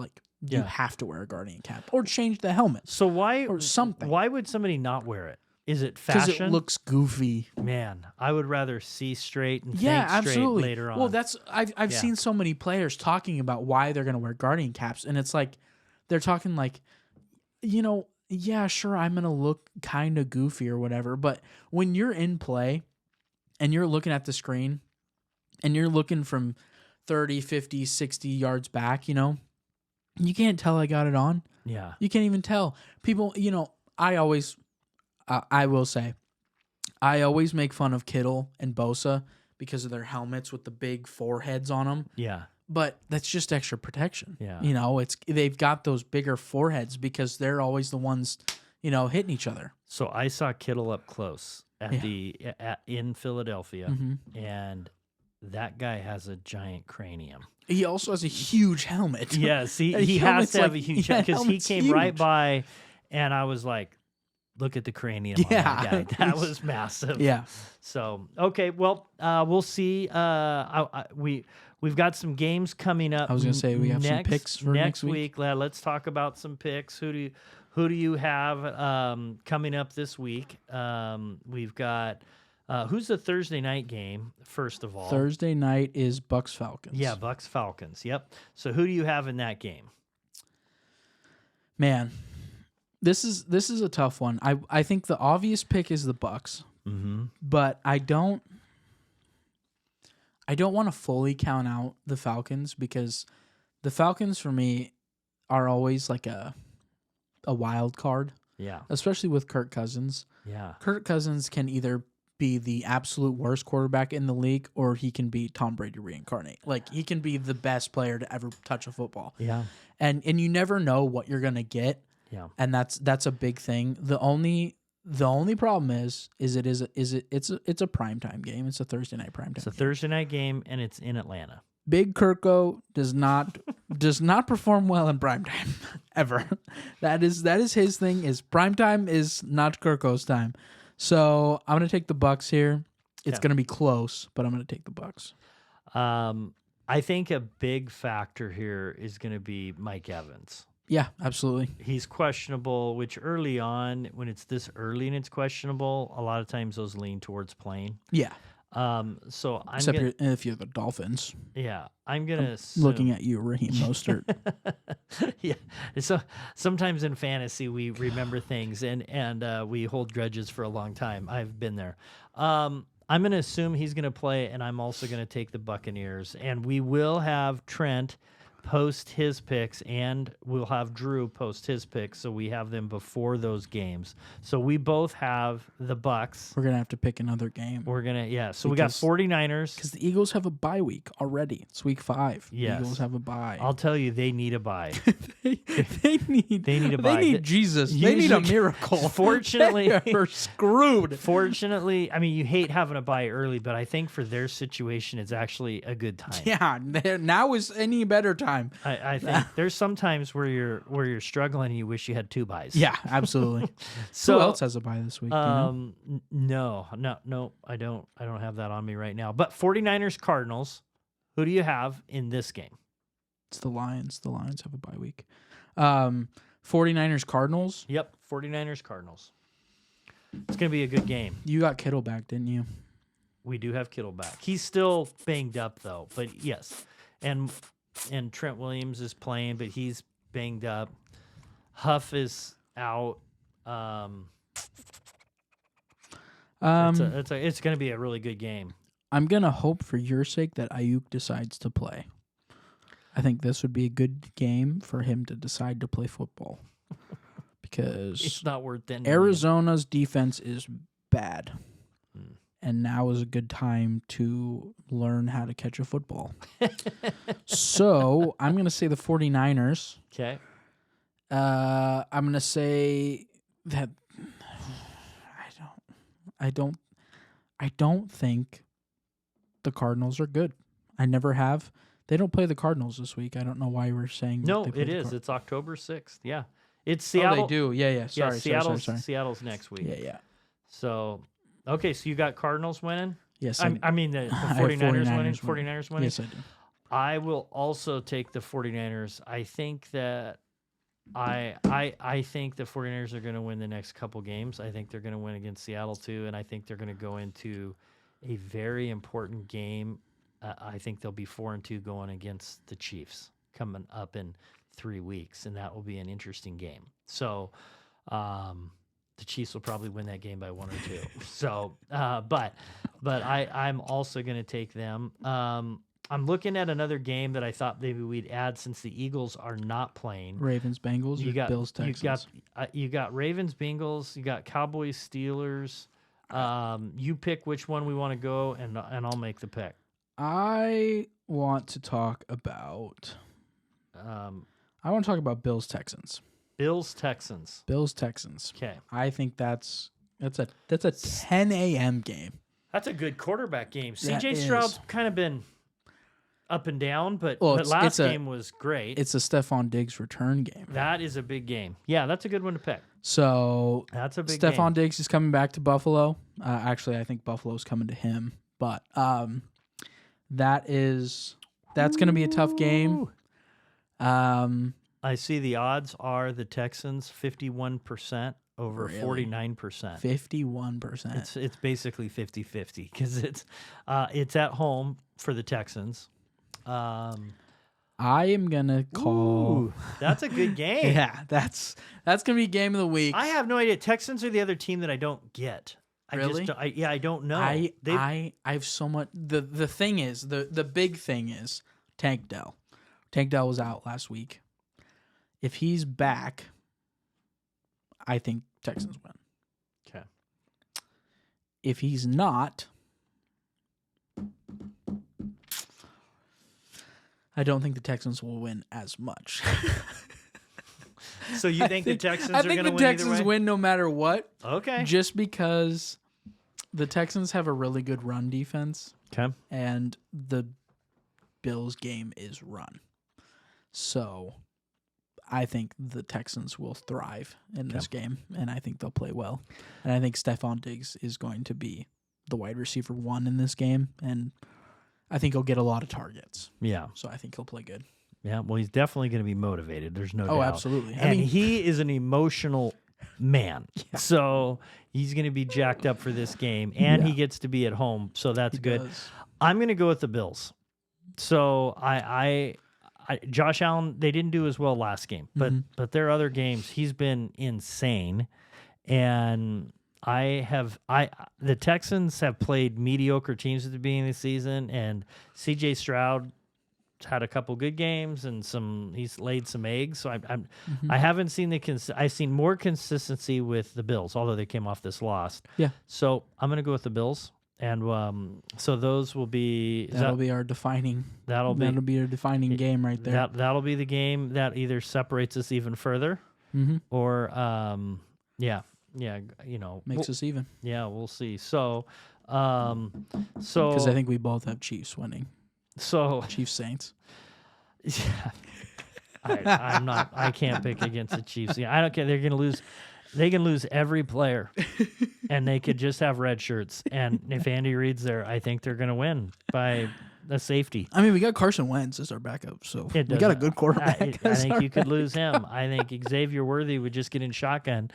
you have to wear a Guardian cap or change the helmet. So why or something? Why would somebody not wear it? Is it fashion? Because it looks goofy. Man, I would rather see straight and think absolutely. straight later on. Well, I've seen so many players talking about why they're going to wear Guardian caps, and it's like they're talking like, you know, yeah, sure, I'm going to look kind of goofy or whatever, but when you're in play and you're looking at the screen and you're looking from 30, 50, 60 yards back, you know, you can't tell I got it on. Yeah. You can't even tell. People, you know, I will say, I always make fun of Kittle and Bosa because of their helmets with the big foreheads on them. Yeah. But that's just extra protection. Yeah. You know, they've got those bigger foreheads because they're always the ones, you know, hitting each other. So I saw Kittle up close in Philadelphia, and that guy has a giant cranium. He also has a huge helmet. Yes, he has to have a huge helmet because he came right by, and I was like, look at the cranium on that guy. That was massive. Yeah. So, okay, well, we'll see. We've got some games coming up. I was going to say, we have some picks for next week. Let's talk about some picks. Who do you have coming up this week? We've got who's the Thursday night game, first of all? Thursday night is Bucks-Falcons. Yeah, Bucks-Falcons. Yep. So who do you have in that game? Man, this is a tough one. I think the obvious pick is the Bucks. Mm-hmm. But I don't want to fully count out the Falcons because the Falcons for me are always like a wild card. Yeah. Especially with Kirk Cousins. Yeah. Kirk Cousins can either be the absolute worst quarterback in the league or he can be Tom Brady reincarnate. Like he can be the best player to ever touch a football. Yeah. And you never know what you're going to get. Yeah. And that's a big thing. The only problem is it's a primetime game. It's a Thursday night primetime. It's a Thursday night game and it's in Atlanta. Big Kirko does not perform well in primetime ever. That is his thing. Is primetime is not Kirko's time. So I'm gonna take the Bucks here. It's gonna be close, but I'm gonna take the Bucks. I think a big factor here is going to be Mike Evans. Yeah, absolutely. He's questionable, which early on, when it's this early and it's questionable, a lot of times those lean towards playing. Yeah. So I'm Except gonna, if you're the Dolphins. yeah, I'm gonna Looking at you, Raheem Mostert. yeah. So sometimes in fantasy we remember things and we hold grudges for a long time. I've been there. I'm gonna assume he's gonna play, and I'm also gonna take the Buccaneers, and we will have Trent post his picks, and we'll have Drew post his picks, so we have them before those games. So we both have the Bucks. We're going to have to pick another game. We're going to, yeah. So we got 49ers. Because the Eagles have a bye week already. It's week 5. Yes. The Eagles have a bye. I'll tell you, they need a bye. they need a bye. They need Jesus. They need a miracle. Fortunately, they're screwed. Fortunately, I mean, you hate having a bye early, but I think for their situation, it's actually a good time. Yeah, now is any better time. I think there's some times where you're struggling and you wish you had 2 buys. Yeah, absolutely. So who else has a bye this week? No, I don't have that on me right now. But 49ers Cardinals, who do you have in this game? It's the Lions. The Lions have a bye week. 49ers Cardinals. Yep, 49ers Cardinals. It's going to be a good game. You got Kittle back, didn't you? We do have Kittle back. He's still banged up though, but yes. And Trent Williams is playing, but he's banged up. Huff is out. It's going to be a really good game. I'm going to hope for your sake that Ayuk decides to play. I think this would be a good game for him to decide to play football. Because it's not worth it. Arizona's defense is bad. And now is a good time to learn how to catch a football. So I'm going to say the 49ers. Okay. I'm going to say that I don't think the Cardinals are good. I never have. They don't play the Cardinals this week. I don't know why we're saying. No, it is. It's October 6th. Yeah. It's Seattle. Oh, they do. Yeah. Sorry. Seattle's next week. Yeah. So, okay, so you got Cardinals winning? Yes. I mean the 49ers winning. 49ers winning? Yes, I do. I will also take the 49ers. I think that I think the 49ers are going to win the next couple games. I think they're going to win against Seattle too, and I think they're going to go into a very important game. I think they'll be 4-2 going against the Chiefs coming up in 3 weeks, and that will be an interesting game. So, the Chiefs will probably win that game by 1 or 2. So, but I'm also going to take them. I'm looking at another game that I thought maybe we'd add since the Eagles are not playing. Ravens, Bengals, Bills, Texans. You got Ravens, Bengals. You got Cowboys, Steelers. You pick which one we want to go, and I'll make the pick. I want to talk about. I want to talk about Bills, Texans. Bills, Texans. Okay. I think that's a 10 a.m. game. That's a good quarterback game. CJ Stroud's kind of been up and down, but last game was great. It's a Stephon Diggs return game. That is a big game. Yeah, that's a good one to pick. So that's a big Stephon game. Diggs is coming back to Buffalo. Actually, I think Buffalo's coming to him, but that's going to be a tough game. I see the odds are the Texans 51% over 49%. 51%. It's basically 50-50 because it's at home for the Texans. I am gonna call. Ooh, that's a good game. Yeah, that's gonna be game of the week. I have no idea. Texans are the other team that I don't get. Really? I don't know. I have so much. The thing is, the big thing is Tank Dell. Tank Dell was out last week. If he's back, I think Texans win. Okay. If he's not, I don't think the Texans will win as much. So you think the Texans are going to win? I think the Texans win no matter what. Okay. Just because the Texans have a really good run defense. Okay. And the Bills game is run. So I think the Texans will thrive in this game, and I think they'll play well. And I think Stephon Diggs is going to be the wide receiver 1 in this game, and I think he'll get a lot of targets. Yeah. So I think he'll play good. Yeah. Well, he's definitely going to be motivated. There's no doubt. Oh, absolutely. And he is an emotional man. Yeah. So he's going to be jacked up for this game, and he gets to be at home. So that's good. Does. I'm going to go with the Bills. So I Josh Allen, they didn't do as well last game, but their other games, he's been insane. And the Texans have played mediocre teams at the beginning of the season, and CJ Stroud had a couple good games and he's laid some eggs. So I haven't seen I've seen more consistency with the Bills, although they came off this loss. Yeah. So I'm going to go with the Bills. And so those will be that'll be our defining game right there. That'll be the game that either separates us even further, or makes us even. Yeah, we'll see. So because I think we both have Chiefs winning. So Chiefs Saints. Yeah, I'm not. I can't pick against the Chiefs. Yeah, I don't care. They're going to lose. They can lose every player, and they could just have red shirts. And if Andy Reid's there, I think they're going to win by a safety. I mean, we got Carson Wentz as our backup, so we got a good quarterback. I think you could lose him. I think Xavier Worthy would just get in shotgun,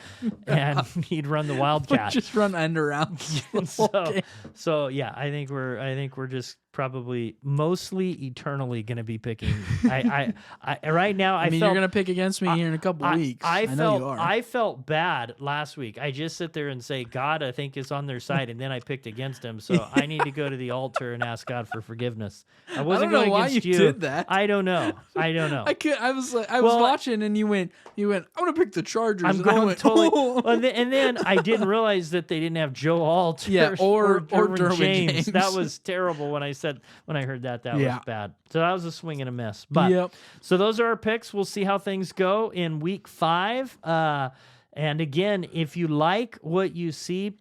and he'd run the Wildcat. Just run end around. So yeah, I think we're just probably mostly eternally going to be picking. I right now. I mean, you're going to pick against me here in a couple weeks. I know you are. I felt bad last week. I just sit there and say, God, I think is on their side, and then I picked against him. So I need to go to the altar and ask God for forgiveness. I wasn't going against you. Did that. I don't know. I was watching, and you went. I'm going to pick the Chargers. I'm going totally. And then I didn't realize that they didn't have Joe Alt. Or Derwin James. That was terrible when I heard that was bad. So that was a swing and a miss. But so those are our picks. We'll see how things go in week 5. And again, if you like what you see,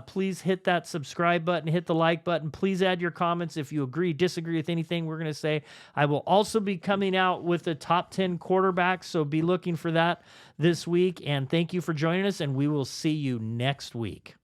please hit that subscribe button, hit the like button. Please add your comments if you agree, disagree with anything we're going to say. I will also be coming out with the top 10 quarterbacks, so be looking for that this week. And thank you for joining us, and we will see you next week.